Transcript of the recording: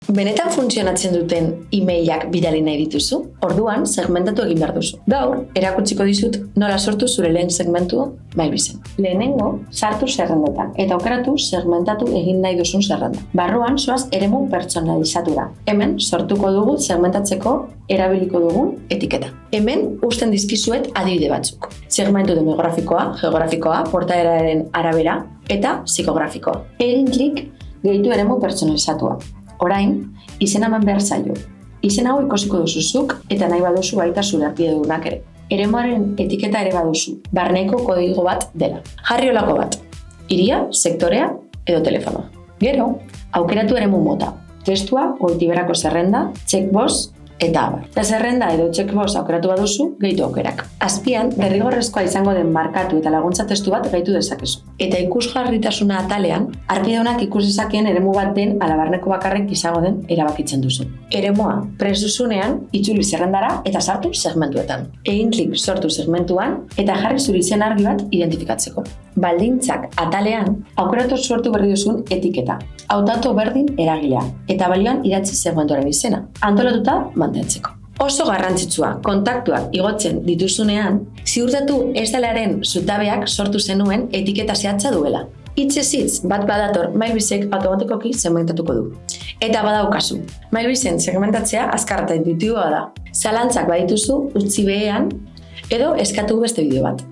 Benetan funtzionatzen duten e-mailak bidali nahi dituzu? Orduan, segmentatu egin behar duzu. Gaur, erakutsiko dizut nola sortu zure lehen segmentu Mailbizen. Lehenengo, sartu zerrendetan eta aukeratu segmentatu egin nahi duzun zerrenda. Barruan, zoaz eremu pertsonalizatura. Hemen, sortuko dugu segmentatzeko erabiliko dugun etiketa. Hemen, uzten dizkizuet adibide batzuk. Segmentu demografikoa, geografikoa, portaeraren arabera eta psikografikoa. Egin klik, gehitu eremu pertsonalizatua. Orain, izena eman behar zaio. Izen hau ikosiko duzuzuk eta nahi baduzu baita zure arpidedunak ere. Eremuaren etiketa ere baduzu, barneko kodigo bat dela. Jarri holako bat, hiria, sektorea edo telefonoa. Gero, aukeratu eremu mota, testua, goitiberako zerrenda, checkbox eta abar. Eta zerrenda edo checkbox aukeratu baduzu, gehitu aukerak. Azpian, derrigorrezkoa izango den markatu eta laguntza testu bat gehitu dezakezu. Eta ikusgarritasuna atalean, arpideunak ikus dezakeen eremu bat den ala barneko bakarrik izango den erabakitzen duzu. Eremua prest duzunean, itzuli zerrendara eta sartu segmentuetan. Egin klik sortu segmentuan eta jarri zure izen argi bat identifikatzeko. Baldintzak atalean, aukeratu sortu berri duzun etiketa. Hautatu berdin eragilea eta balioan idatzi segmentuaren izena. Antolatuta mantentzeko. Oso garrantzitsua, kontaktuak igotzen dituzunean, ziurtatu ez delaren zutabeak sortu zenuen etiketa zehatza duela. Hitzez hitz bat badator Mailbizek automatikoki segmentatuko du. Eta badaukazu, Mailbizen segmentatzea azkarra eta intuitiboa da. Zalantzak badituzu utzi behean edo eskatu beste bideo bat.